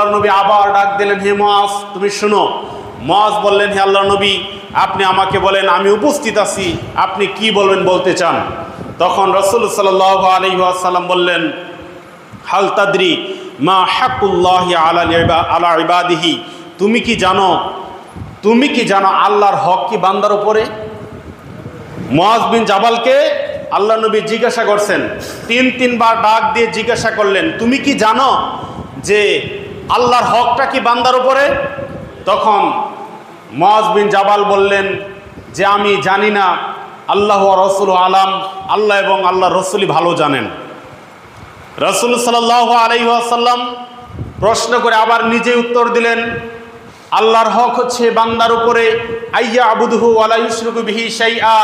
আল্লাহর নবী আবার ডাক দিলেন, হে মুআজ তুমি শুনো। মুআজ বললেন, হে আল্লাহর নবী আপনি আমাকে বলেন, আমি উপস্থিত আছি, আপনি কি বলবেন বলতে চান। তখন রাসূল সাল্লাল্লাহু আলাইহি ওয়াসাল্লাম বললেন, হাল তাদরি মা হাক্কুল্লাহি আলা ইবাদিহি, তুমি কি জানো আল্লাহর হক কি বান্দার উপরে? মুআজ বিন জাবালকে আল্লাহ নবী জিজ্ঞাসা করছেন, তিনবার ডাক দিয়ে জিজ্ঞাসা করলেন, তুমি কি জানো যে আল্লাহর হকটা কি বান্দার উপরে? তখন মুআজ বিন জাবাল বললেন যে আমি জানি না, আল্লাহ ওয়া রাসূলু আলাম, আল্লাহ এবং আল্লাহর রাসূলই ভালো জানেন। রাসূল সাল্লাল্লাহু আলাইহি ওয়াসাল্লাম প্রশ্ন করে আবার নিজে উত্তর দিলেন, আল্লাহর হক হচ্ছে বান্দার উপরে আইয়া আবুদুহু ওয়ালা ইউশরিকু বিহি শাইআ,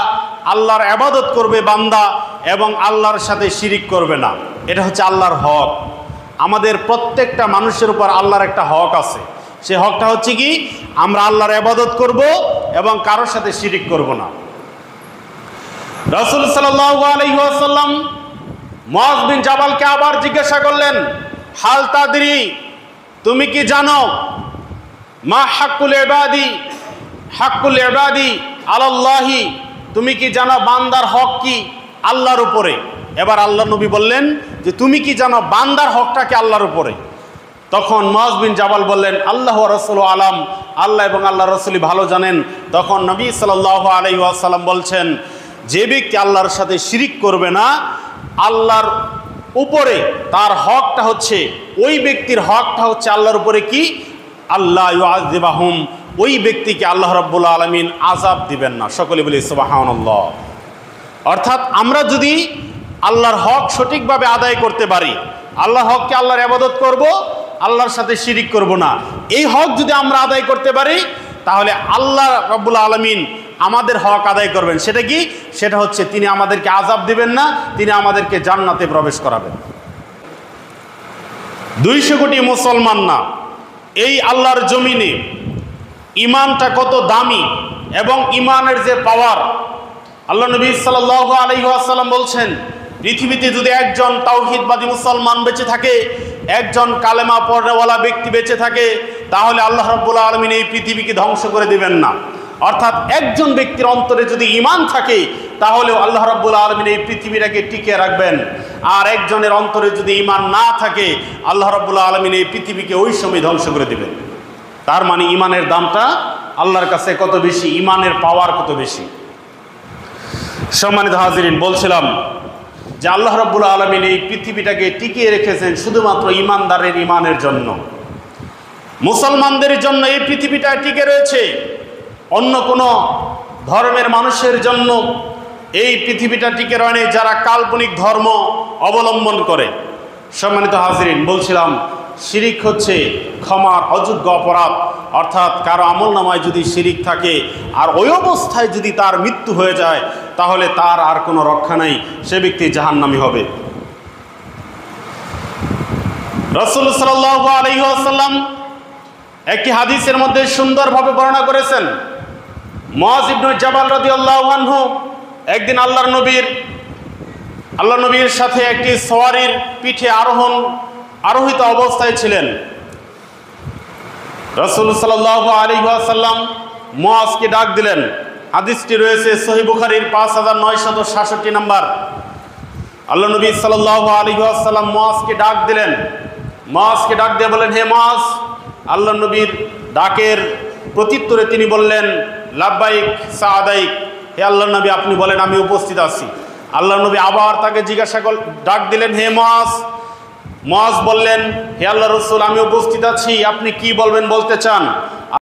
আল্লাহর ইবাদত করবে বান্দা এবং আল্লাহর সাথে শিরিক করবে না। এটা হচ্ছে আল্লাহর হক। আমাদের প্রত্যেকটা মানুষের উপর আল্লাহর একটা হক আছে। সে হকটা হচ্ছে কি, আমরা আল্লাহর ইবাদত করব এবং কারোর সাথে শিরিক করব না। রাসূল সাল্লাল্লাহু আলাইহি ওয়াসাল্লাম মুআজ বিন জাবালকে আবার জিজ্ঞাসা করলেন, হাল তাদরি, তুমি কি জানো মা হাক্কুল ইবাদি আলাল্লাহি, তুমি কি জানো বান্দার হক কি আল্লাহর উপরে? এবার আল্লাহ নবী বললেন যে তুমি কি জানো বান্দার হকটা কি আল্লাহর উপরে? তখন মুআজ বিন জাবাল বললেন, আল্লাহ ওয়া রাসূলু আলাম, আল্লাহ এবং আল্লাহর রাসূলই ভালো জানেন। তখন নবী সাল্লাল্লাহু আলাইহি ওয়াসাল্লাম বলছেন, যে ব্যক্তি আল্লাহর সাথে শিরিক করবে না, আল্লাহর উপরে তার হকটা হচ্ছে, ওই ব্যক্তির হকটা হচ্ছে আল্লাহর উপরে কি, আল্লাহ ইউআযিবাহুম, ওই ব্যক্তিকে আল্লাহ রাব্বুল আলামিন আযাব দিবেন না। সকলে বলি সুবহানাল্লাহ। অর্থাৎ আমরা যদি আল্লাহর হক সঠিকভাবে আদায় করতে পারি, আল্লাহর হককে আল্লাহর ইবাদত করব, আল্লাহর সাথে শিরিক করব না, এই হক যদি আমরা আদায় করতে পারি, তাহলে আল্লাহ রাব্বুল আলামিন আমাদের হক আদায় করবেন। সেটা কি? সেটা হচ্ছে তিনি আমাদেরকে আযাব দিবেন না, তিনি আমাদেরকে জান্নাতে প্রবেশ করাবেন। 200 কোটি মুসলমান না, এই আল্লাহর জমিনে ইমানটা কত দামি এবং ইমানের যে পাওয়ার। আল্লাহ নবী সাল্লাল্লাহু আলাইহি ওয়াসাল্লাম বলছেন, পৃথিবীতে যদি একজন তাওহীদবাদী মুসলমান বেঁচে থাকে, একজন কালেমা পড়নেওয়ালা ব্যক্তি বেঁচে থাকে, তাহলে আল্লাহ রাব্বুল আলামিন এই পৃথিবীকে ধ্বংস করে দিবেন না। অর্থাৎ একজন ব্যক্তির অন্তরে যদি ঈমান থাকে, তাহলে আল্লাহ রাব্বুল আলামিন এই পৃথিবীটাকে টিকিয়ে রাখবেন। আর একজনের অন্তরে যদি ঈমান না থাকে, আল্লাহ রাব্বুল আলামিন এই পৃথিবীকে ওই সময় ধ্বংস করে দিবেন। তার মানে ঈমানের দামটা আল্লাহর কাছে কত বেশি, ঈমানের পাওয়ার কত বেশি। সম্মানিত হাজিরিন, বলছিলাম যে আল্লাহ রাব্বুল আলামিন এই পৃথিবীটাকে টিকিয়ে রেখেছেন শুধুমাত্র ঈমানদারের ঈমানের জন্য। মুসলমানদের জন্য এই পৃথিবীটা টিকে রয়েছে, অন্য কোনো ধর্মের মানুষের জন্য এই পৃথিবীটা টিকে রয়নি, যারা কাল্পনিক ধর্ম অবলম্বন করে। সম্মানিত হাজিরিন, বলছিলাম শিরিক হচ্ছে ক্ষমার অযোগ্য অপরাধ। অর্থাৎ কারো আমলনামায় যদি শিরিক থাকে আর ওই অবস্থায় যদি তার মৃত্যু হয়ে যায়, তাহলে তার আর কোনো রক্ষা নাই, সে ব্যক্তি জাহান্নামী হবে। রাসূল সাল্লাল্লাহু আলাইহি ওয়াসাল্লাম একটি হাদিসের মধ্যে সুন্দরভাবে বর্ণনা করেছেন। মুআজ ইবনে জাবাল রাদিয়াল্লাহু আনহু একদিন আল্লাহর নবীর সাথে একটি সওয়ারির পিঠে আরোহিত অবস্থায় ছিলেন। রাসূল সাল্লাল্লাহু আলাইহি ওয়াসাল্লাম মুআজকে ডাক দিলেন। হাদিসটি রয়েছে সহিহ বুখারীর 5966 নম্বর। আল্লাহ নবী সাল্লাল্লাহু আলাইহি ওয়াসাল্লাম মুআজকে ডাক দিলেন। মুআজকে ডাক দিয়ে বলেন, হে মুআজ। আল্লাহ নবীর ডাকের প্রত্যুত্তরে তিনি বললেন, লাব্বাইক সাআদাইক, হে আল্লাহ নবী আপনি বলেন, আমি উপস্থিত আছি। আল্লাহ নবী আবার তাকে ডাক দিলেন, হে মুআজ। মুআজ বললেন, হে আল্লাহর রাসূল আমি উপস্থিত আছি, আপনি কি বলবেন বলতে চান?